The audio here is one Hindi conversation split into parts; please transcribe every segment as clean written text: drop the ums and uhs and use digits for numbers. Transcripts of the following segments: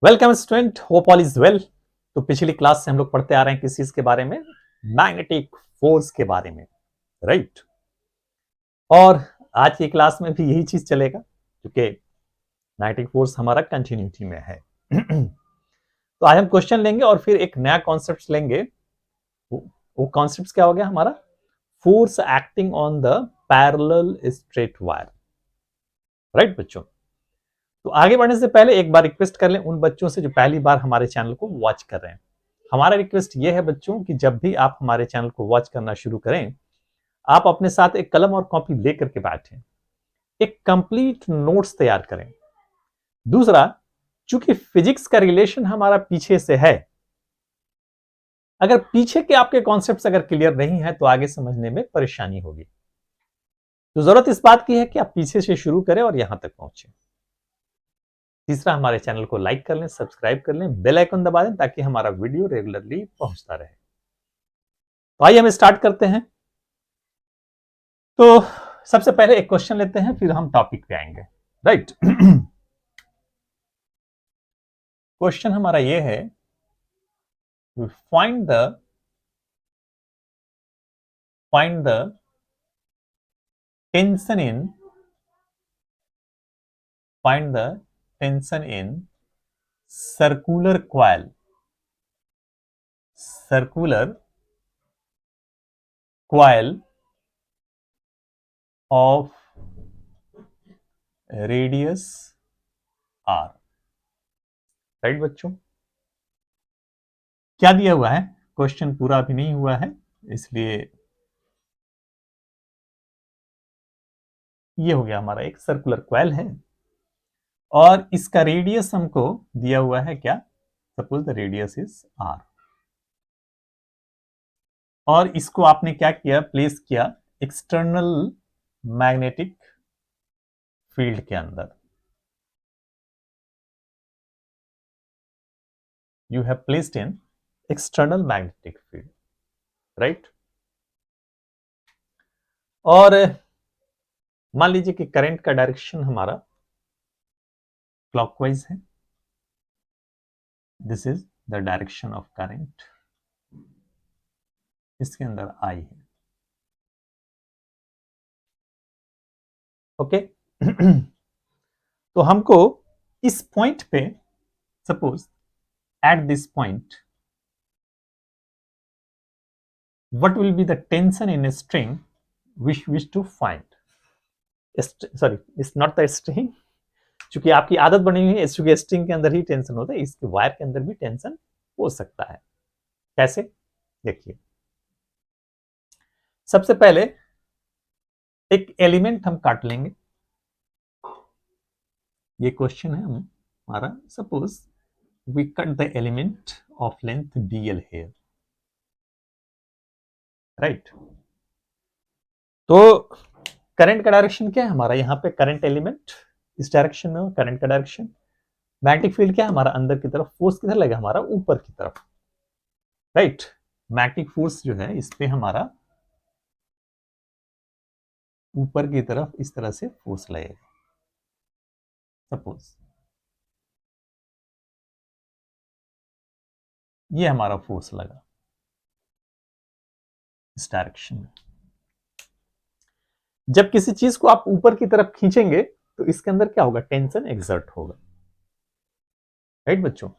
Welcome student, hope all is well. तो पिछली क्लास से हम लोग पढ़ते आ रहे हैं किस चीज के बारे में, मैग्नेटिक फोर्स के बारे में, राइट। और आज की क्लास में भी यही चीज चलेगा क्योंकि मैग्नेटिक फोर्स हमारा कंटिन्यूटी में है। तो आज हम क्वेश्चन लेंगे और फिर एक नया कॉन्सेप्ट लेंगे। वो कॉन्सेप्ट क्या हो गया हमारा? Force acting on the parallel straight wire, right बच्चों। तो आगे बढ़ने से पहले एक बार रिक्वेस्ट कर लें उन बच्चों से जो पहली बार हमारे चैनल को वॉच कर रहे हैं। हमारा रिक्वेस्ट ये है बच्चों कि जब भी आप हमारे चैनल को वॉच करना शुरू करें, आप अपने साथ एक कलम और कॉपी लेकर के बैठें, एक कंप्लीट नोट्स तैयार करें। दूसरा, चूंकि फिजिक्स का रिलेशन हमारा पीछे से है, अगर पीछे के आपके कॉन्सेप्ट्स अगर क्लियर नहीं है तो आगे समझने में परेशानी होगी। तो जरूरत इस बात की है कि आप पीछे से शुरू करें और यहां तक पहुंचे। तीसरा, हमारे चैनल को लाइक कर लें, सब्सक्राइब कर लें, बेल आइकन दबा दें ताकि हमारा वीडियो रेगुलरली पहुंचता रहे। तो आइए हम स्टार्ट करते हैं। तो सबसे पहले एक क्वेश्चन लेते हैं, फिर हम टॉपिक पे आएंगे, राइट। क्वेश्चन हमारा ये है, find the tension in find the tension in circular coil of radius r, right बच्चों। क्या दिया हुआ है? क्वेश्चन पूरा अभी नहीं हुआ है, इसलिए ये हो गया हमारा एक सर्कुलर क्वाइल है और इसका रेडियस हमको दिया हुआ है क्या? Suppose the radius is r, और इसको आपने क्या किया? प्लेस किया एक्सटर्नल मैग्नेटिक फील्ड के अंदर। You have placed in external magnetic field, right. और मान लीजिए कि करंट का डायरेक्शन हमारा क्लॉकवाइज है। This is the direction of current, इसके अंदर आई है, ओके। तो हमको इस पॉइंट पे, suppose at this point, what will be the tension in a string which wish to find? Sorry, it's not the string, क्योंकि आपकी आदत बनी हुई है चूंकि स्ट्रिंग के अंदर ही टेंशन होता है, इसके वायर के अंदर भी टेंशन हो सकता है। कैसे? देखिए, सबसे पहले एक एलिमेंट हम काट लेंगे। ये क्वेश्चन है हमारा, suppose we cut the element of length dl here, right. तो करंट का डायरेक्शन क्या है हमारा? यहाँ पे करंट एलिमेंट इस डायरेक्शन में, करंट का डायरेक्शन। मैग्नेटिक फील्ड क्या है हमारा? अंदर की तरफ। फोर्स किधर लगेगा हमारा? ऊपर की तरफ, राइट। मैग्नेटिक फोर्स जो है इस पे हमारा ऊपर की तरफ इस तरह से फोर्स लगेगा। सपोज ये हमारा फोर्स लगा इस डायरेक्शन में। जब किसी चीज को आप ऊपर की तरफ खींचेंगे तो इसके अंदर क्या होगा? टेंशन एक्सर्ट होगा, राइट बच्चों।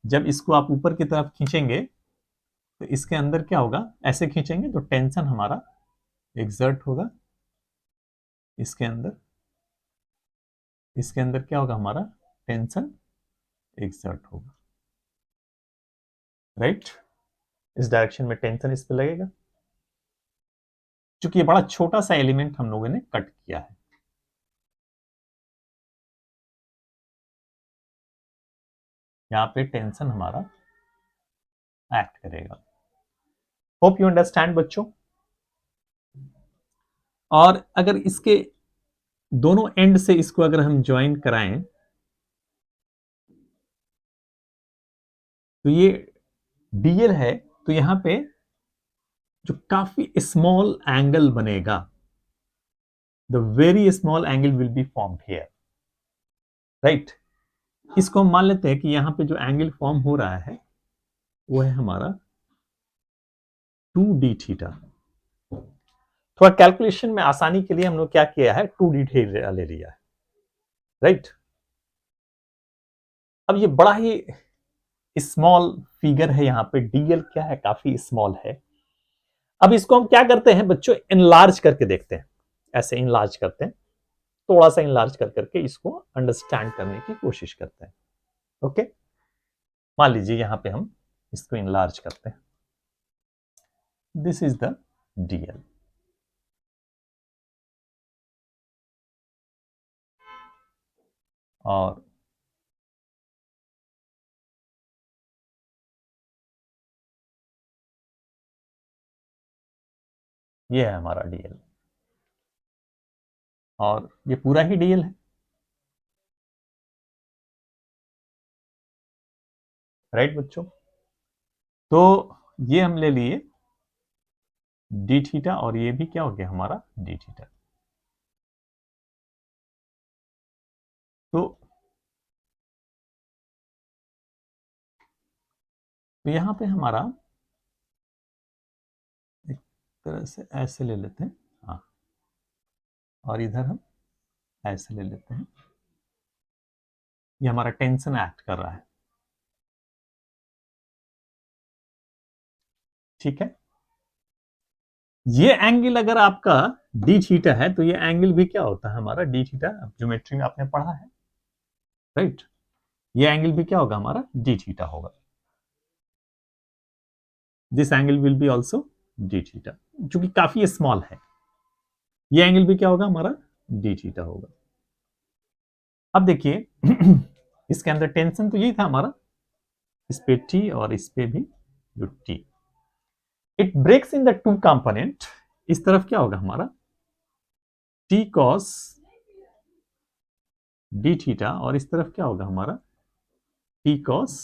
जब इसको आप ऊपर की तरफ खींचेंगे तो इसके अंदर क्या होगा? ऐसे खींचेंगे तो टेंशन हमारा एक्सर्ट होगा इसके अंदर। इसके अंदर क्या होगा हमारा? टेंशन एक्सर्ट होगा, राइट। इस डायरेक्शन में टेंशन इस पे लगेगा। क्योंकि ये बड़ा छोटा सा एलिमेंट हम लोगों ने कट किया है, यहां पे टेंशन हमारा एक्ट करेगा। होप यू अंडरस्टैंड बच्चों। और अगर इसके दोनों एंड से इसको अगर हम ज्वाइन कराएं तो ये डीएल है, तो यहां पे जो काफी स्मॉल एंगल बनेगा, the very small angle will be formed here, right. इसको हम मान लेते हैं कि यहां पे जो एंगल फॉर्म हो रहा है वो है हमारा 2d थीटा। थोड़ा कैलकुलेशन में आसानी के लिए हम लोग क्या किया है, 2d थीटा ले लिया है, राइट। अब ये बड़ा ही स्मॉल फिगर है, यहां पे डीएल क्या है, काफी स्मॉल है। अब इसको हम क्या करते हैं बच्चों, इनलार्ज करके देखते हैं, ऐसे इनलार्ज करते हैं, थोड़ा सा इनलार्ज कर करके इसको अंडरस्टैंड करने की कोशिश करते हैं। ओके, मान लीजिए यहां पे हम इसको इनलार्ज करते हैं, दिस इज द डीएल। और ये है हमारा डीएल, और ये पूरा ही डीएल है, राइट बच्चों। तो ये हम ले लिए डी थीटा, और ये भी क्या हो गया हमारा डी थीटा। तो यहां पे हमारा एक तरह से ऐसे ले लेते हैं, हाँ, और इधर हम ऐसे ले लेते हैं, ये हमारा टेंशन एक्ट कर रहा है, ठीक है। ये एंगल अगर आपका डी थीटा है तो ये एंगल भी क्या होता है हमारा डी थीटा, ज्योमेट्री में आपने पढ़ा है, राइट। ये एंगल भी क्या होगा हमारा डी थीटा होगा, this angle will be also D theta, जो कि काफी स्मॉल है। ये एंगल भी क्या होगा हमारा डी थीटा होगा। अब देखिए इसके अंदर टेंशन तो यही था हमारा, इस पे टी और इस पे भी जो T, it breaks in the two component. इस तरफ क्या होगा हमारा टी कॉस डी थीटा, और इस तरफ क्या होगा हमारा टी कॉस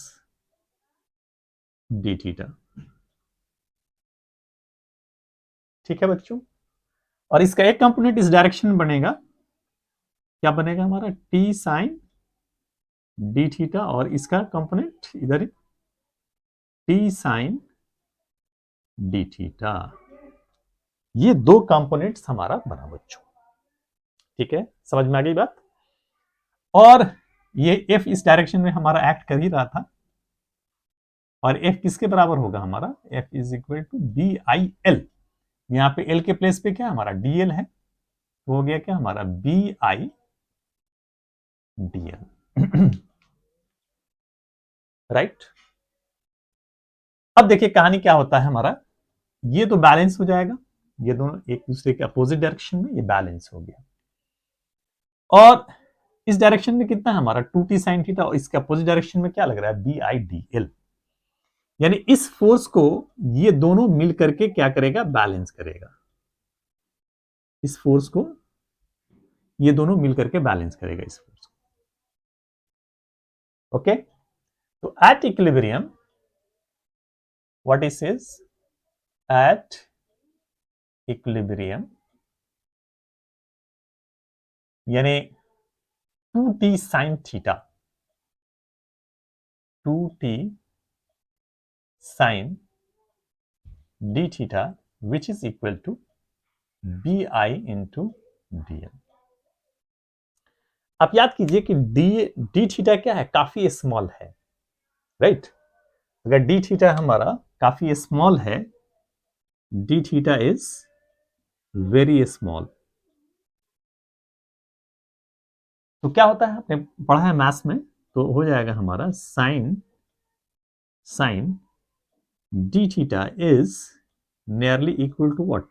डी थीटा, ठीक है बच्चों। और इसका एक कंपोनेंट इस डायरेक्शन में बनेगा, क्या बनेगा हमारा टी साइन डी थीटा, और इसका कंपोनेंट इधर टी साइन डी थीटा। ये दो कंपोनेंट्स हमारा बना बच्चों, ठीक है, समझ में आ गई बात। और ये एफ इस डायरेक्शन में हमारा एक्ट कर ही रहा था, और एफ किसके बराबर होगा हमारा, F is equal to B I L. यहां पे एल के प्लेस पे क्या हमारा डीएल है, तो हो गया क्या हमारा बी आई डीएल, राइट। अब देखिए कहानी क्या होता है हमारा, ये तो बैलेंस हो जाएगा, ये दोनों एक दूसरे के अपोजिट डायरेक्शन में, ये बैलेंस हो गया। और इस डायरेक्शन में कितना है हमारा 2t sin थीटा, और इसके अपोजिट डायरेक्शन में क्या लग रहा है बी आई डी एल। यानी इस फोर्स को ये दोनों मिल करके क्या करेगा, बैलेंस करेगा। इस फोर्स को ये दोनों मिल करके बैलेंस करेगा इस फोर्स को, ओके। तो at equilibrium what is says, at equilibrium यानी 2t sin theta, 2t sin d theta which is equal to bi into dl। आप याद कीजिए कि डी थीटा क्या है, काफी स्मॉल है, राइट। अगर डी थीटा हमारा काफी स्मॉल है, D theta is very small, तो क्या होता है आपने पढ़ा है मैथ्स में, तो हो जाएगा हमारा sine d theta is nearly equal to what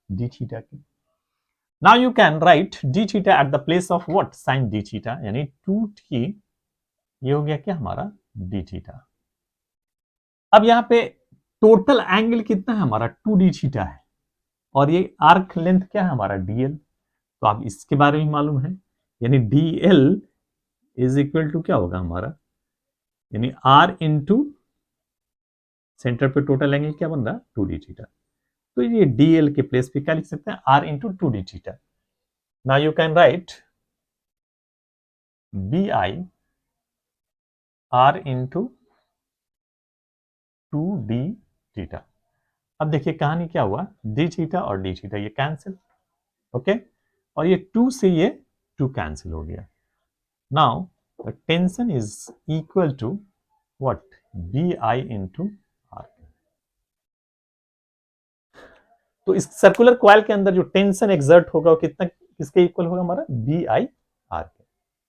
d theta के। Now you can write d theta at the place of what sine d theta, यानी 2t, ये हो गया क्या हमारा डी थीटा। अब यहां पे टोटल एंगल कितना है हमारा 2d थीटा है, और ये आर्क लेंथ क्या है हमारा dl, तो आप इसके बारे में मालूम है, यानी dl इज इक्वल टू क्या होगा हमारा, यानी r इंटू सेंटर पे टोटल एंगल क्या बन रहा है 2d थीटा, तो ये dl के प्लेस पे क्या लिख सकते हैं r into 2d theta. Now you can write bi r into 2d theta. अब देखिए कहानी क्या हुआ, d थीटा और d थीटा ये कैंसिल, ओके, और ये 2 से ये 2 कैंसिल हो गया। Now the tension is equal to what, bi into r। तो इस सर्कुलर कॉइल के अंदर जो टेंशन एक्सर्ट होगा वो कितना, किसके इक्वल होगा, हमारा bi r के।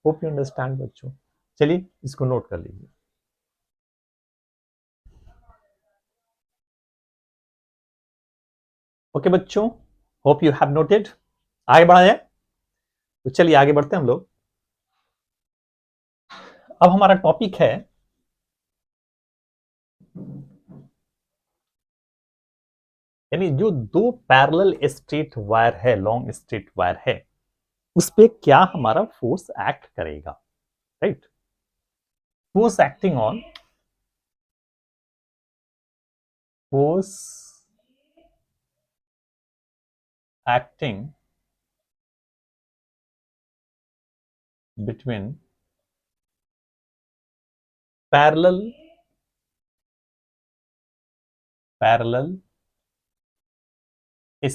होप यू अंडरस्टैंड बच्चों। चलिए इसको नोट कर लीजिए। ओके बच्चों, होप यू हैव नोटेड। आगे बढ़ा जाए, तो चलिए आगे बढ़ते हैं हम लोग। अब हमारा टॉपिक है यानी जो दो पैरेलल स्ट्रेट वायर है, लॉन्ग स्ट्रेट वायर है, उस पे क्या हमारा फोर्स एक्ट करेगा, right. Force acting on, force acting between parallel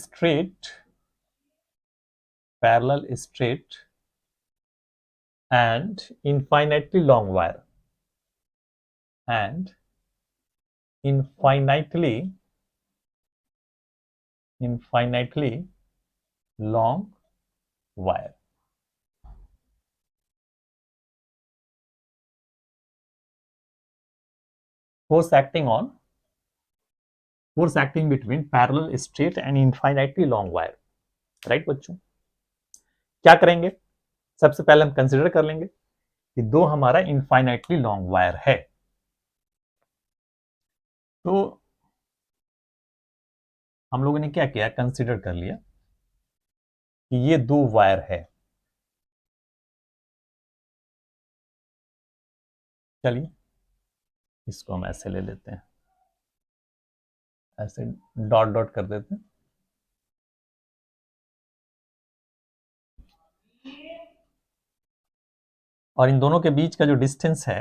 straight and infinitely long wire and infinitely long wire। force acting between parallel straight and infinitely long wire, right बच्चों। क्या करेंगे, सबसे पहले हम कंसीडर कर लेंगे कि दो हमारा इनफाइनाइटली लॉन्ग वायर है। तो हम लोगों ने क्या किया, कंसीडर कर लिया कि ये दो वायर है। चलिए इसको हम ऐसे ले लेते हैं, ऐसे डॉट डॉट कर देते हैं। और इन दोनों के बीच का जो डिस्टेंस है,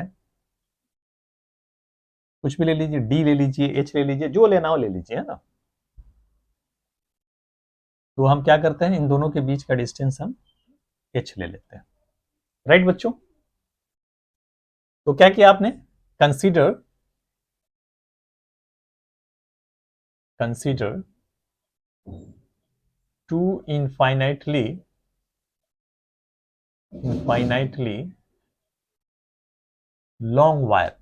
कुछ भी ले लीजिए, डी ले लीजिए, एच ले लीजिए, जो लेना हो ले लीजिए, है ना। तो हम क्या करते हैं, इन दोनों के बीच का डिस्टेंस हम एच ले लेते हैं, राइट बच्चों। तो क्या किया आपने, consider to infinitely long wire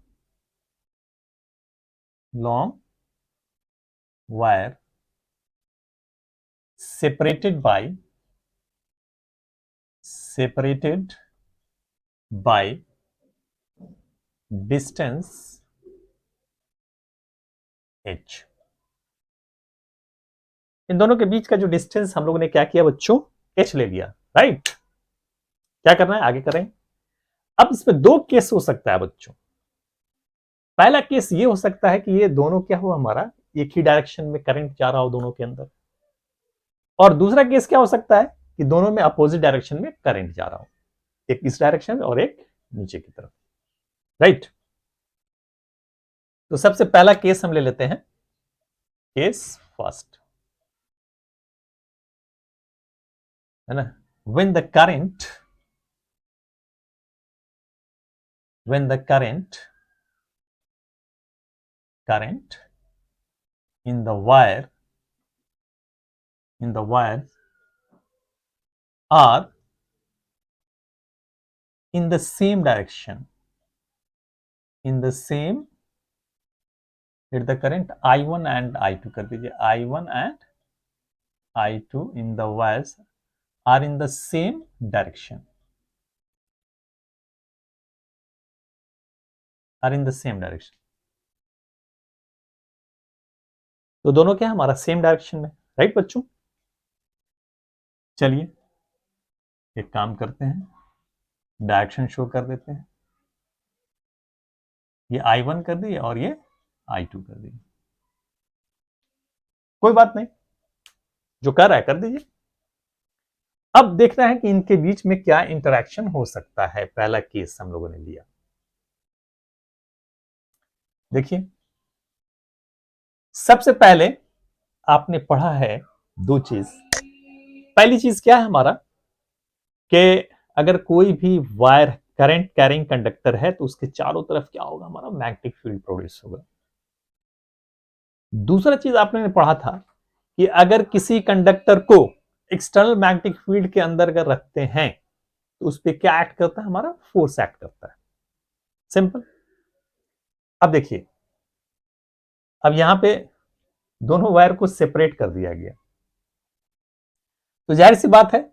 separated by distance h। इन दोनों के बीच का जो डिस्टेंस हम लोगों ने क्या किया बच्चों, h ले लिया, राइट। क्या करना है आगे करें। अब इसमें दो केस हो सकता है बच्चों। पहला केस ये हो सकता है कि ये दोनों क्या हो, हमारा एक ही डायरेक्शन में करंट जा रहा हो दोनों के अंदर। और दूसरा केस क्या हो सकता है कि दोनों में अपोजिट डायरेक्शन में करंट जा रहा हो, एक इस डायरेक्शन में और एक नीचे की तरफ, राइट। तो सबसे पहला केस हम ले लेते हैं, केस फर्स्ट, है ना। when the current in the wire are in the same direction, let the current I1 and I2 कर दीजिए, I1 and I2 in the wires are in the same direction, तो दोनों क्या है हमारा सेम डायरेक्शन में, राइट बच्चों। चलिए एक काम करते हैं, डायरेक्शन शो कर देते हैं। ये I1 कर दिए और ये I2 कर दिए, कोई बात नहीं, जो कर रहा है कर दीजिए। अब देखना है कि इनके बीच में क्या इंटरेक्शन हो सकता है। पहला केस हम लोगों ने लिया, देखिए, सबसे पहले आपने पढ़ा है दो चीज। पहली चीज क्या है हमारा कि अगर कोई भी वायर करंट कैरिंग कंडक्टर है तो उसके चारों तरफ क्या होगा, हमारा मैग्नेटिक फील्ड प्रोड्यूस होगा। दूसरा चीज आपने पढ़ा था कि अगर किसी कंडक्टर को एक्सटर्नल मैग्नेटिक फील्ड के अंदर अगर रखते हैं तो उस पर क्या एक्ट करता है, हमारा फोर्स एक्ट करता है। सिंपल। अब देखिए, अब यहां पे दोनों वायर को सेपरेट कर दिया गया, तो जाहिर सी बात है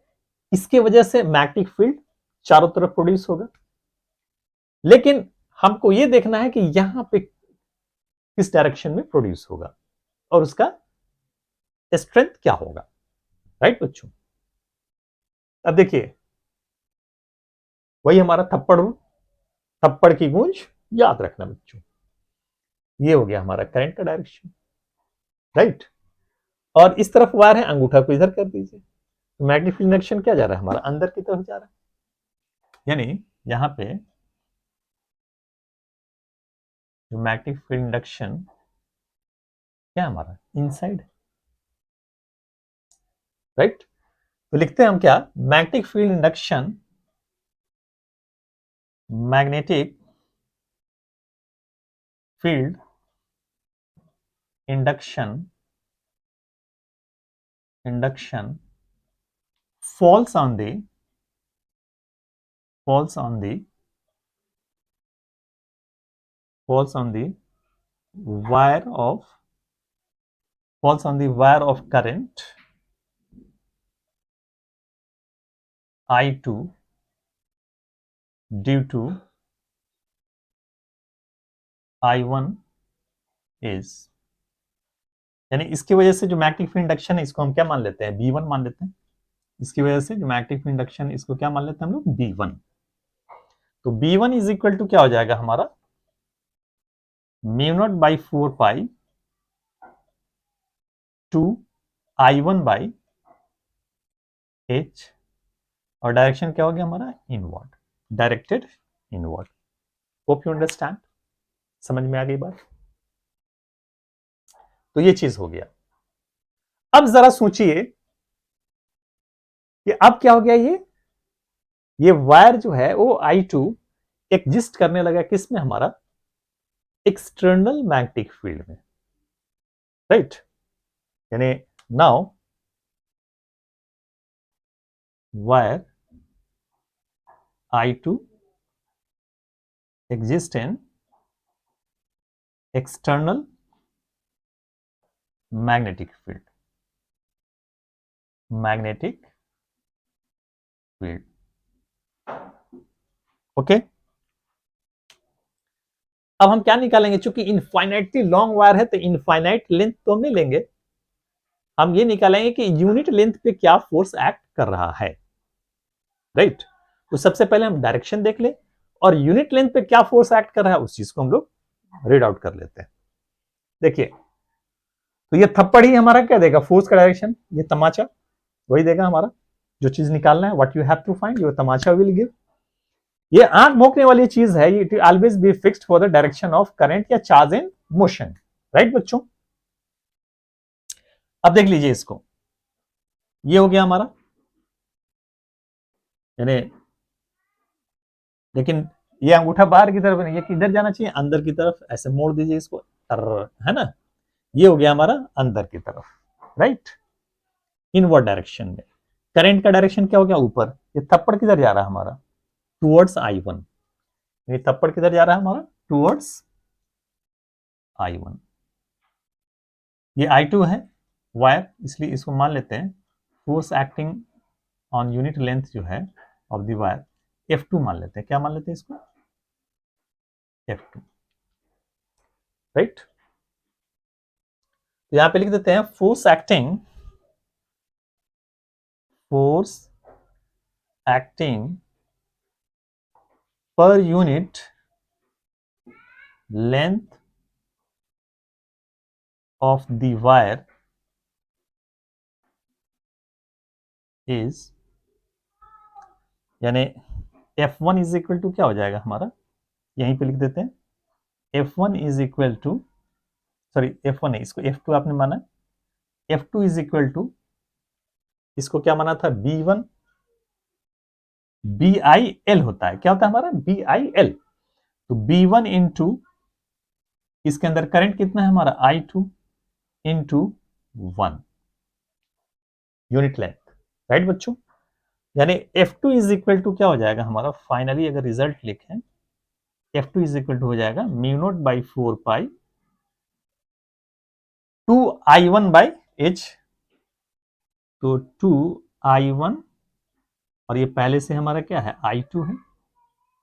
इसके वजह से मैग्नेटिक फील्ड चारों तरफ प्रोड्यूस होगा। लेकिन हमको यह देखना है कि यहां पे किस डायरेक्शन में प्रोड्यूस होगा और उसका स्ट्रेंथ क्या होगा। राइट बच्चों? अब देखिए, वही हमारा थप्पड़ रूल, थप्पड़ की गूंज याद रखना बच्चों। ये हो गया हमारा करंट का डायरेक्शन। राइट? और इस तरफ वायर है, अंगूठा को इधर कर दीजिए, तो मैग्नेटिक फील्ड इंडक्शन क्या जा रहा है, हमारा अंदर की तरफ जा रहा है। यानी यहां पे जो मैग्नेटिक फील्ड इंडक्शन क्या है हमारा, इनसाइड। राइट? तो लिखते हैं हम क्या, magnetic field induction, magnetic field induction falls on the falls on the falls on the wire of falls on the wire of current I2 due to I1 is, यानी इसकी वजह से जो मैग्नेटिक फील्ड इंडक्शन है इसको हम क्या मान लेते हैं, B1 मान लेते हैं। इसकी वजह से जो मैग्नेटिक फील्ड इंडक्शन इसको क्या मान लेते हैं हम लोग, B1। तो B1 इज इक्वल टू क्या हो जाएगा हमारा, mu not by 4 pi to I1 by H, और डायरेक्शन क्या हो गया हमारा, inward, directed inward. Hope you understand, समझ में आ गई बात? तो ये चीज हो गया। अब जरा सोचिए कि अब क्या हो गया, ये वायर जो है वो I2 एग्जिस्ट करने लगा किसमें, हमारा एक्सटर्नल मैग्नेटिक फील्ड में। राइट? यानी now wire I2 exist in external magnetic field, okay. अब हम क्या निकालेंगे, चूंकि इनफाइनाइटली लॉन्ग वायर है तो इनफाइनाइट लेंथ तो हम नहीं लेंगे, हम ये निकालेंगे कि यूनिट लेंथ पे क्या फोर्स एक्ट कर रहा है। राइट? तो सबसे पहले हम डायरेक्शन देख ले और यूनिट लेंथ पे क्या फोर्स एक्ट कर रहा है उस चीज को हम लोग रीड आउट कर लेते हैं। देखिए, तो ये थप्पड़ ही हमारा क्या देगा, फोर्स का डायरेक्शन, ये तमाचा वही देगा हमारा। जो चीज निकालना है, what you have to find, your तमाचा विल गिव। ये आंख भोंकने वाली चीज है, it always be fixed for the direction of current या चार्ज इन मोशन। राइट बच्चों? अब देख लीजिए इसको, ये हो गया हमारा, यानी लेकिन ये अंगूठा बाहर की तरफ नहीं, ये किधर जाना चाहिए, अंदर की तरफ। ऐसे मोड़ दीजिए इसको, है ना? ये हो गया हमारा अंदर की तरफ। राइट? इनवर्ड डायरेक्शन में करंट का डायरेक्शन क्या हो गया, ऊपर। ये थप्पड़ किधर जा रहा है हमारा, टूवर्ड्स I1। ये थप्पड़ किधर जा रहा है हमारा, टूवर्ड्स I1। ये I2 है वायर, इसलिए इसको मान लेते हैं force acting on unit length जो है ऑफ द वायर F2 मान लेते हैं। क्या मान लेते हैं इसको, F2। राइट? तो यहां पे लिख देते हैं force acting per unit length of the wire is, यानी F1 इज इक्वल टू क्या हो जाएगा हमारा, यहीं पे लिख देते हैं F1 is equal to, sorry F1 नहीं, इसको F2 आपने माना, F2 इज इक्वल टू, इसको क्या माना था, B1 BIL होता है, क्या होता है हमारा BIL। तो B1 इंटू, इसके अंदर करंट कितना है हमारा I2 into 1 unit length, right बच्चों। यानी F2 इज इक्वल टू क्या हो जाएगा हमारा, फाइनली अगर रिजल्ट लिखें, F2 इज इक्वल टू हो जाएगा mu naught by 4 pi 2I1 by H। तो 2I1 और ये पहले से हमारा क्या है I2 है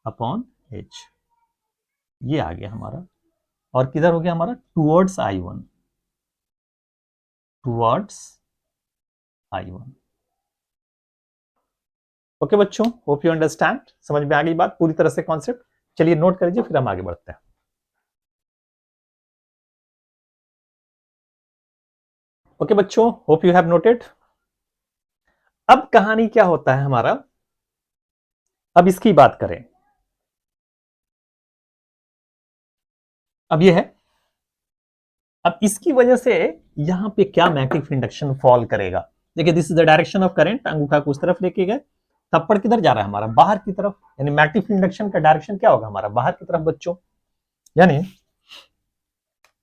अपॉन H, ये आ गया हमारा। और किधर हो गया हमारा, towards I1, towards I1। Okay बच्चों, होप यू अंडरस्टैंड, समझ में आ गई बात पूरी तरह से कॉन्सेप्ट। चलिए नोट कर लीजिए, फिर हम आगे बढ़ते हैं। ओके बच्चों, होप यू हैव नोटेड। अब कहानी क्या होता है हमारा, अब इसकी बात करें। अब ये है, अब इसकी वजह से यहां पे क्या मैग्नेटिक इंडक्शन फॉल करेगा। देखिए this is the direction of current, अंगूठा को उस तरफ लेके गए, थप्पड़ किधर जा रहा है हमारा, बाहर की तरफ, यानी मैग्नेटिक इंडक्शन का डायरेक्शन क्या होगा हमारा, बाहर की तरफ बच्चों। यानी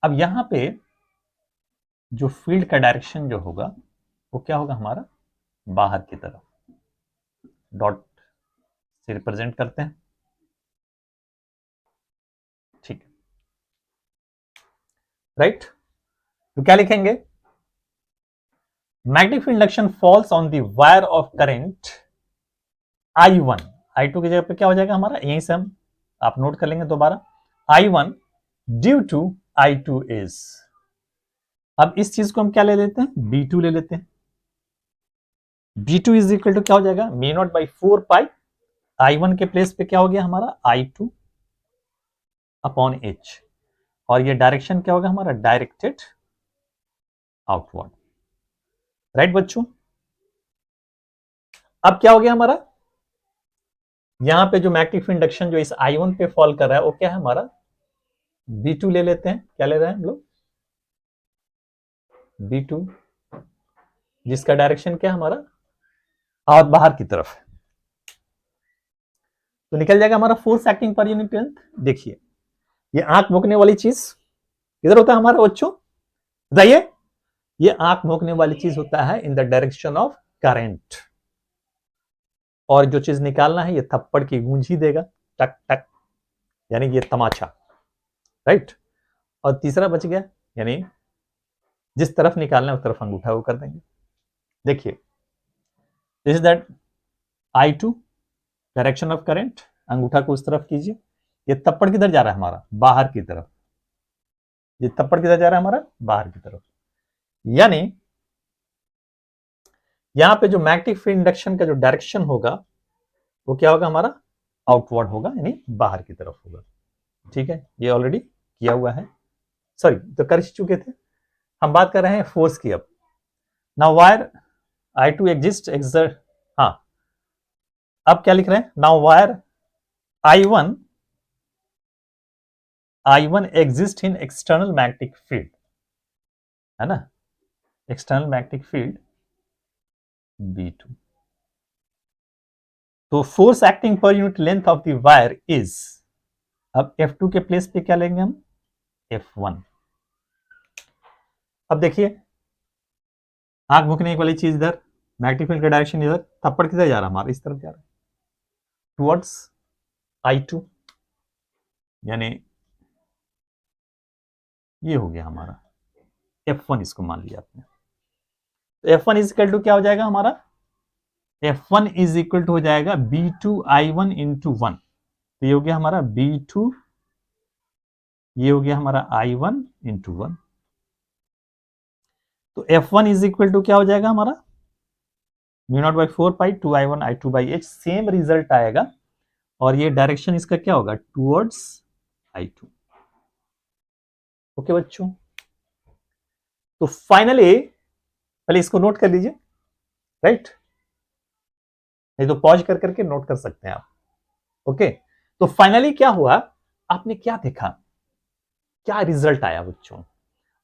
अब यहां पे जो फील्ड का डायरेक्शन जो होगा वो क्या होगा हमारा, बाहर की तरफ, डॉट से रिप्रेजेंट करते हैं, ठीक है, राइट। तो क्या लिखेंगे, magnetic induction falls on the wire of current I1, I2 की जगह पे क्या हो जाएगा हमारा, यहीं से हम आप नोट कर लेंगे दोबारा, I1 due to I2 is, अब इस चीज को हम क्या ले लेते हैं, B2 ले लेते हैं। B2 इज इक्वल टू क्या हो जाएगा, mu naught by 4 pi, I1 के प्लेस पे क्या हो गया हमारा I2 अपॉन H, और ये डायरेक्शन क्या होगा हमारा, डायरेक्टेड आउटवर्ड, राइट बच्चों। अब क्या हो गया हमारा, यहां पे जो मैग्नेटिक इंडक्शन जो इस I1 पे फॉल कर रहा है वो क्या है हमारा, B2 ले लेते हैं, क्या ले रहे हैं हम लोग, B2, जिसका डायरेक्शन क्या है हमारा, और बाहर की तरफ है। तो निकल जाएगा हमारा force acting per unit length. देखिए ये आंख भोंकने वाली चीज किधर होता है हमारा बच्चों, बताइए, ये आंख भोंकने वाली चीज होता है in the direction of current, और जो चीज निकालना है ये थप्पड़ की गूंज ही देगा, टक टक, यानी ये तमाचा, राइट। और तीसरा बच गया, यानी जिस तरफ निकालना है उस तरफ अंगूठा वो कर देंगे। देखिए this is that I2 direction of current, अंगूठा को उस तरफ कीजिए, ये थप्पड़ किधर जा रहा है हमारा, बाहर की तरफ, ये थप्पड़ किधर जा रहा है हमारा, बाहर की तरफ। यानी यहां पे जो मैग्नेटिक फील्ड इंडक्शन का जो डायरेक्शन होगा वो क्या होगा हमारा, आउटवर्ड होगा, यानी बाहर की तरफ होगा, ठीक है, ये ऑलरेडी किया हुआ है, सॉरी तो कर चुके थे। हम बात कर रहे हैं फोर्स की। अब now wire I2 exist exert, हाँ अब क्या लिख रहे हैं, now wire I1 exist in external magnetic field, है ना, एक्सटर्नल मैग्नेटिक फील्ड B2। तो force acting per unit length of the wire is, अब F2 के प्लेस पे क्या लेंगे हम, F1। अब देखिए आंख भूखने वाली चीज इधर, मैग्नेटिक फील्ड का डायरेक्शन इधर, थप्पड़ किधर जा रहा है हमारा, इस तरफ जा रहा है, टुवर्ड्स I2, यानी ये हो गया हमारा F1, इसको मान लिया आपने। तो F1 इज इक्वल टू क्या हो जाएगा हमारा, F1 इज इक्वल टू हो जाएगा B2I1 इंटू 1, तो ये हो गया हमारा B2, ये हो गया हमारा I1 इंटू 1। तो F1 इज इक्वल टू क्या हो जाएगा हमारा, mu not by 4 pi 2I1 I2 by H, same result आएगा, और ये डायरेक्शन इसका क्या होगा, टुवर्ड्स I2। ओके बच्चों, तो फाइनली पहले इसको नोट कर लीजिए, राइट, नहीं तो पॉज कर करके नोट कर सकते हैं आप। ओके, तो फाइनली क्या हुआ, आपने क्या देखा, क्या रिजल्ट आया बच्चों?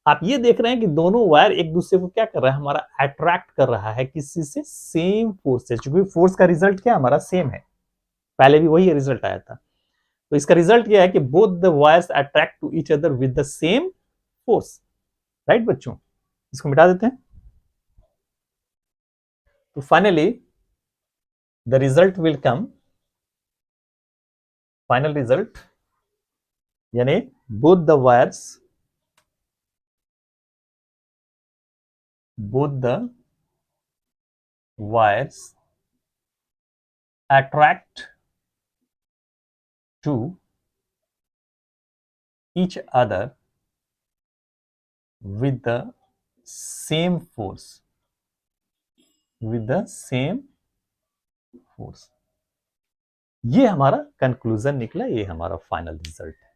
आप ये देख रहे हैं कि दोनों वायर एक दूसरे को क्या कर रहा है, हमारा अट्रैक्ट कर रहा है किसी से सेम फोर्स से, क्योंकि फोर्स का रिजल्ट क्या हमारा सेम है, पहले भी वही रिजल्ट आया था। तो इसका रिजल्ट क्या है कि both the wires attract to each other with the same force. Right बच्चों, इसको मिटा देते हैं। तो finally the result will come, final result यानी both the wires, both the wires attract to each other with the same force, with the same force। ये हमारा कंक्लूजन निकला, ये हमारा फाइनल रिजल्ट है।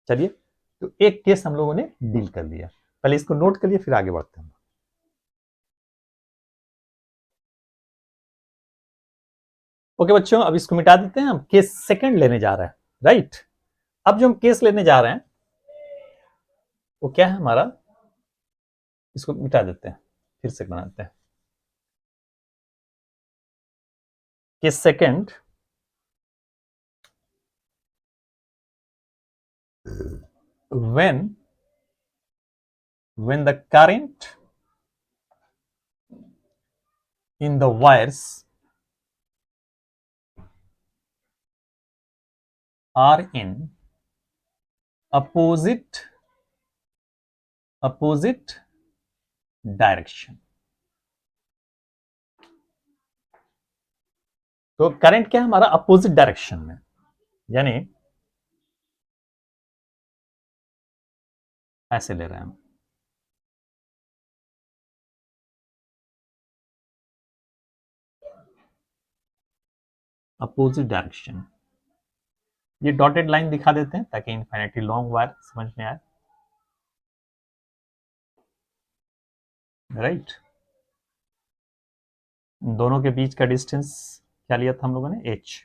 चलिए, तो एक केस हम लोगों ने डील कर लिया, पहले इसको नोट करिए फिर आगे बढ़ते हैं। ओके बच्चों, अब इसको मिटा देते हैं, हम केस सेकंड लेने जा रहे हैं। राइट, अब जो हम केस लेने जा रहे हैं वो क्या है हमारा, इसको मिटा देते हैं, फिर से बनाते हैं। Case second, when the current in the wires are in opposite direction. तो करंट क्या है हमारा, अपोजिट डायरेक्शन में, यानी ऐसे ले रहे हैं हम। अपोजिट डायरेक्शन, ये डॉटेड लाइन दिखा देते हैं ताकि इनफिनिटी लॉन्ग वायर समझ में आए। राइट, दोनों के बीच का डिस्टेंस क्या लिया था हम लोगों ने, h।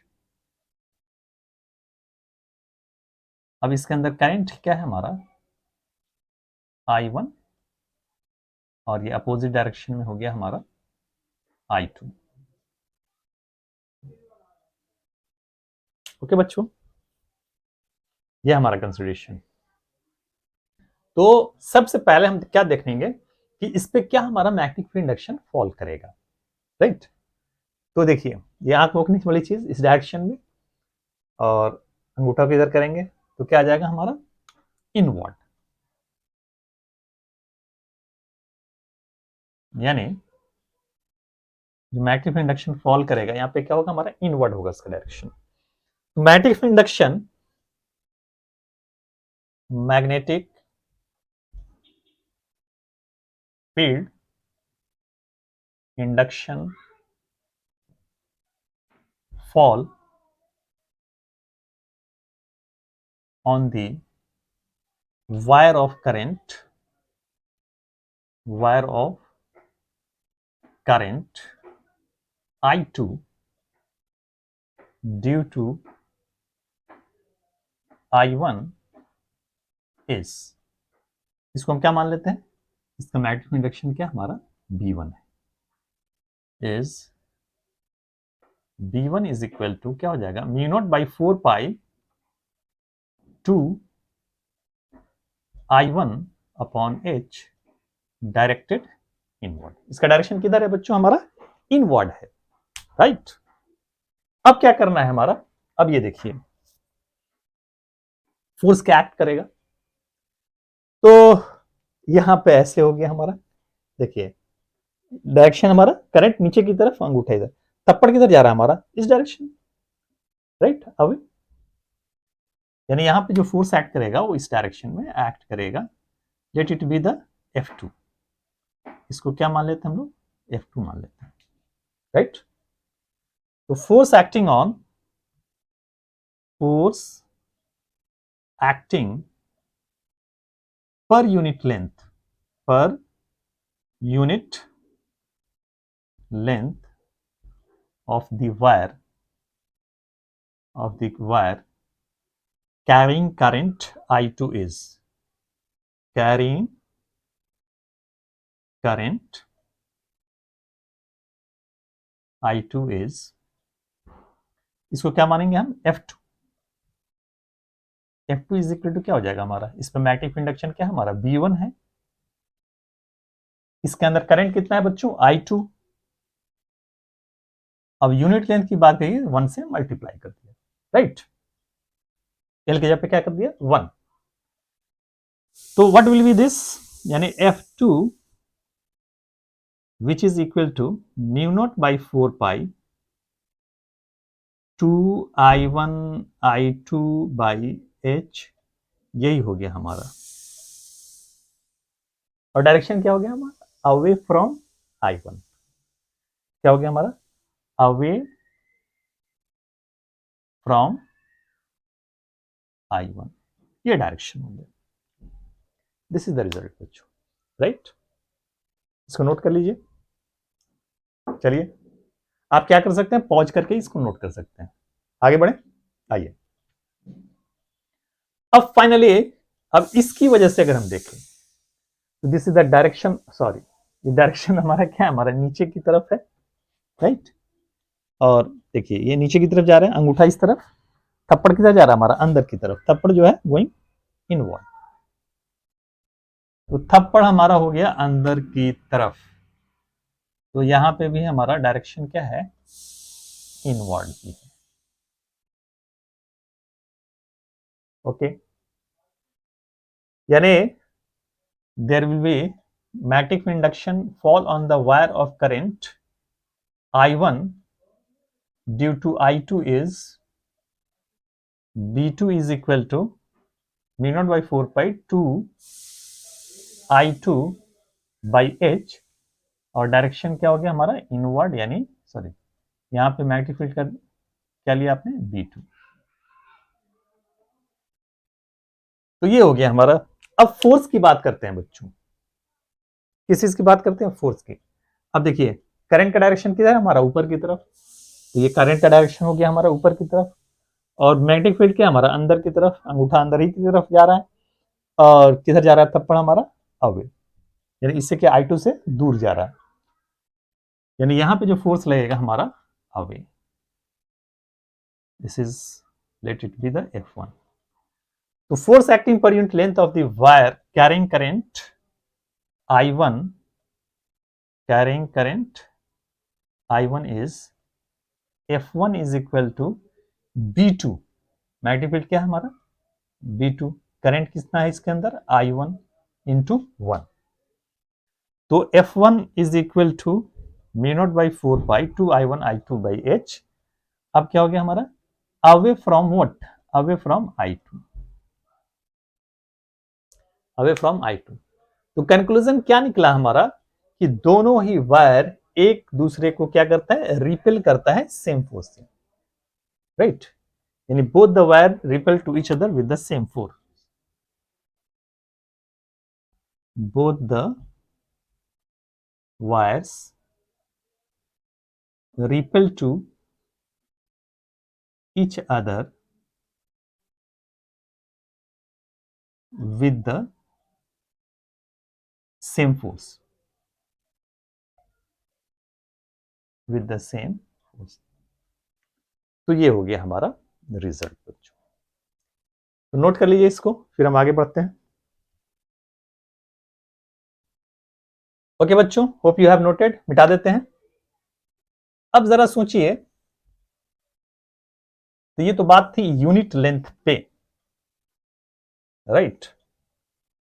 अब इसके अंदर करंट क्या है हमारा, I1, और ये अपोजिट डायरेक्शन में हो गया हमारा I2। ओके बच्चों, ये हमारा कंसिडरेशन। तो सबसे पहले हम क्या देखेंगे कि इस पे क्या हमारा मैग्नेटिक फील्ड इंडक्शन फॉल करेगा। राइट, तो देखिए ये आंख रोकने वाली चीज इस डायरेक्शन में, और अंगूठा को इधर करेंगे तो क्या आ जाएगा हमारा, इनवर्ड। यानी जो मैग्नेटिक फील्ड इंडक्शन फॉल करेगा यहाँ पे क्या होगा हमारा, इनवर्ड होगा इसका direction. Magnetic field induction, magnetic field induction fall on the wire of current I2 due to I1 is, इसको हम क्या मान लेते हैं, इसका मैग्नेटिक इंडक्शन क्या हमारा B1 है, is B1 is equal to क्या हो जाएगा, mu naught by 4 pi 2 I1 upon H directed inward. इसका डायरेक्शन किधर है बच्चों, हमारा इनवर्ड है। राइट, अब क्या करना है हमारा, अब ये देखिए फोर्स क्या एक्ट करेगा, तो यहां पे ऐसे हो गया हमारा, देखिए डायरेक्शन हमारा करंट नीचे की तरफ, अंगूठा इधर, थप्पड़ किधर जा रहा है हमारा, इस डायरेक्शन। राइट, अब यानी यहां पे जो फोर्स एक्ट करेगा वो इस डायरेक्शन में एक्ट करेगा। Late it be the F2, इसको क्या मान लेते हैं हम लोग, F2 मान लेते हैं। राइट, तो force acting per unit length of the wire carrying current I2 is, carrying current I2 is, इसको क्या मानेंगे हम, F2। F2 is equal to क्या हो जाएगा हमारा, इस पर मैग्नेटिक इंडक्शन क्या है हमारा, V1 है। इसके अंदर करंट कितना है बच्चों, I2। अब यूनिट लेंथ की बात कही, 1 से मल्टीप्लाई कर दिया, राइट। एल के जगह पे क्या कर दिया, 1। तो व्हाट विल बी दिस, यानी F2 which is equal to mu not by 4 pi 2I1 I2 by H, यही हो गया हमारा। और डायरेक्शन क्या हो गया हमारा, अवे फ्रॉम I1। क्या हो गया हमारा, अवे फ्रॉम I1, ये डायरेक्शन हो गया। दिस इज द रिजल्ट बच्चों, राइट। इसको नोट कर लीजिए। चलिए आप क्या कर सकते हैं, पॉज करके इसको नोट कर सकते हैं। आगे बढ़े, आइए। अब फाइनली, अब इसकी वजह से अगर हम देखें तो this is the direction, sorry ये डायरेक्शन हमारा क्या है, हमारा नीचे की तरफ है, राइट। और देखिए ये नीचे की तरफ जा रहे हैं, अंगूठा इस तरफ, थप्पड़ किधर जा रहा है हमारा, अंदर की तरफ, थप्पड़ जो है गोइंग इनवर्ड। तो थप्पड़ हमारा हो गया अंदर की तरफ, तो यहां पे भी हमारा डायरेक्शन क्या है, इनवर्ड की है, ओके। यानी there will be magnetic induction fall on the wire of current I1 due to I2 is B2 is equal to mu naught by 4 pi 2 I2 by H, और डायरेक्शन क्या हो गया हमारा, इनवर्ड, यानी सॉरी यहां पे मैग्नेटिक फील्ड का क्या लिया आपने, B2। तो ये हो गया हमारा। अब फोर्स की बात करते हैं बच्चों, किस चीज की बात करते हैं, फोर्स की। अब देखिए करंट का डायरेक्शन किधर है हमारा, ऊपर की तरफ, तो ये करंट का डायरेक्शन हो गया हमारा ऊपर की तरफ, और मैग्नेटिक फील्ड क्या हमारा, अंदर की तरफ, अंगूठा अंदर ही की तरफ जा रहा है, और किधर जा रहा है थप्पड़ हमारा, अवे, यानी इससे क्या I2 से दूर जा रहा है, यानी यहां पे जो फोर्स लगेगा हमारा away, this is let it be the F1। तो force acting per unit length of the wire carrying current I1, carrying current I1 is F1 is equal to B2, magnetic field क्या है हमारा, B2, करंट कितना है इसके अंदर, I1 इंटू 1। तो F1 is equal to mu not by 4 pi 2I1 I2 by H। अब क्या हो गया हमारा, away from what, away from I2, away from I2। तो कंक्लूजन क्या निकला हमारा, कि दोनों ही वायर एक दूसरे को क्या करता है, रिपेल करता है सेम फोर्स से, राइट। यानी both the wire repel to each other with the same force, both the wires repel to each other with the same force, with the same force। तो ये हो गया हमारा रिजल्ट बच्चों, तो नोट कर लीजिए इसको, फिर हम आगे बढ़ते हैं। ओके बच्चों, होप यू हैव नोटेड, मिटा देते हैं। अब जरा सोचिए, तो ये तो बात थी यूनिट लेंथ पे, राइट।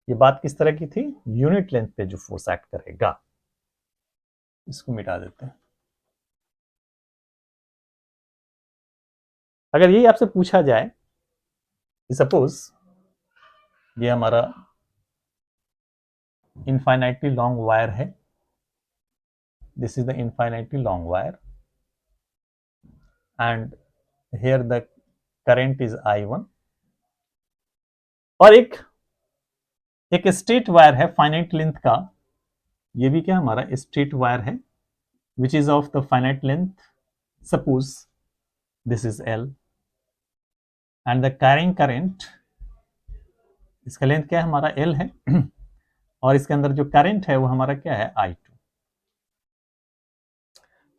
ये बात किस तरह की थी, यूनिट लेंथ पे जो फोर्स एक्ट करेगा, इसको मिटा देते हैं। अगर यही आपसे पूछा जाए, सपोज ये हमारा इनफाइनाइटली लॉन्ग वायर है, this is the infinitely long wire, and here the current is I1, और एक स्ट्रेट वायर है फाइनाइट लेंथ का, ये भी क्या हमारा स्ट्रेट वायर है, which is of the finite length, suppose this is L, and the carrying current, इसका लेंथ क्या है हमारा L है, और इसके अंदर जो करंट है वो हमारा क्या है I2।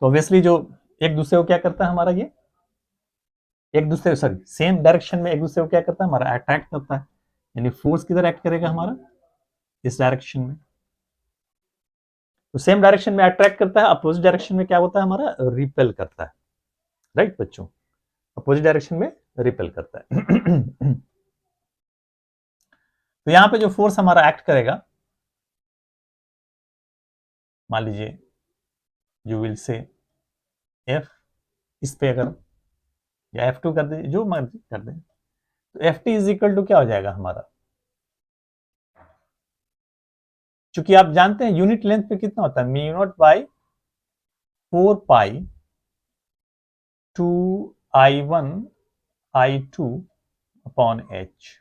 तो ऑब्वियसली जो एक दूसरे को क्या करता है हमारा, ये एक दूसरे सॉरी सेम डायरेक्शन में एक दूसरे को क्या करता है हमारा, अट्रैक्ट करता है। यानी फोर्स किधर एक्ट करेगा हमारा, इस डायरेक्शन में। तो सेम डायरेक्शन में अट्रैक्ट करता है, अपोजिट डायरेक्शन में क्या होता है हमारा, रिपेल करता है। राइट बच्चों, अपोजिट डायरेक्शन में रिपेल करता है। तो यहां पे जो फोर्स हमारा एक्ट करेगा, मान लीजिए यू विल से एफ, इस पे अगर या F2 कर दे, जो मर्जी कर दे, तो Ft इज इक्वल टू क्या हो जाएगा हमारा, चूंकि आप जानते हैं यूनिट लेंथ पे कितना होता है, mu naught by 4 pi 2 I1 I2 upon H।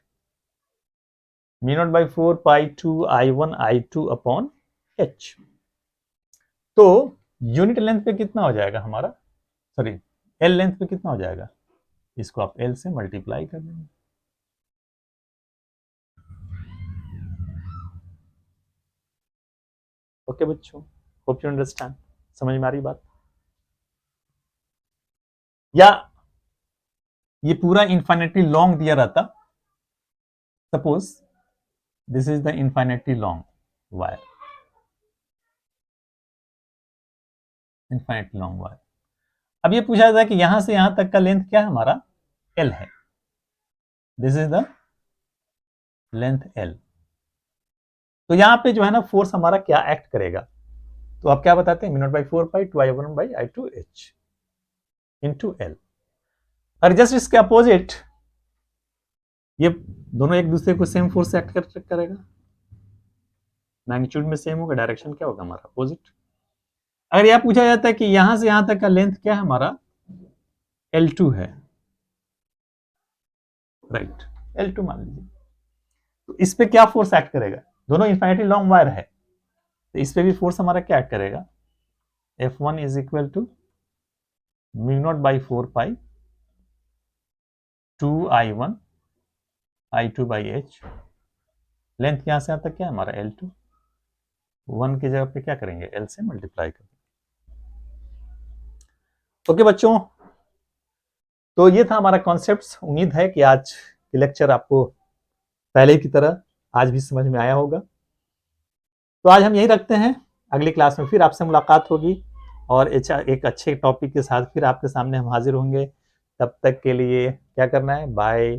Mu naught by 4 pi 2 I1 I2 upon H। तो यूनिट लेंथ पे कितना हो जाएगा हमारा, सॉरी एल लेंथ पे कितना हो जाएगा, इसको आप एल से मल्टीप्लाई कर देंगे। ओके बच्चों, होप यू अंडरस्टैंड, समझ में आ रही बात। या ये पूरा इन्फाइनेटली लॉन्ग दिया रहता, suppose this is the infinitely long wire, infinitely long wire. अब ये पूछा जाता है कि यहां से यहां तक का लेंथ क्या है हमारा, एल है, this is the length L. तो यहां पे जो है ना फोर्स हमारा क्या एक्ट करेगा, तो आप क्या बताते हैं, mu naught by 4 pi 2 I1 by I2 H into L. और जस्ट इसके अपोजिट ये दोनों एक दूसरे को सेम फोर्स से एक्ट करेगा, मैग्नीट्यूड में सेम होगा, डायरेक्शन क्या होगा हमारा अपोजिट। अगर यह पूछा जाता है कि यहां से यहां तक का लेंथ क्या है हमारा, L2 है, राइट L2 मान लीजिए, तो इस पे क्या फोर्स एक्ट करेगा, दोनों इन्फिनिटी लॉन्ग वायर है, तो इस पे भी फोर्स हमारा क्या एक्ट करेगा, F1 is equal to mu not by 4 pi 2 I1 I2 by H। Length यहां से यहां तक क्या है हमारा L2, 1 की जगह पे क्या करेंगे, L से मल्टीप्लाई करेंगे। ओके बच्चों, तो ये था हमारा कॉन्सेप्ट। उम्मीद है कि आज के लेक्चर आपको पहले की तरह आज भी समझ में आया होगा। तो आज हम यही रखते हैं, अगली क्लास में फिर आपसे मुलाकात होगी और एक अच्छे टॉपिक के साथ फिर आपके सामने हम हाजिर होंगे। तब तक के लिए क्या करना है, बाय।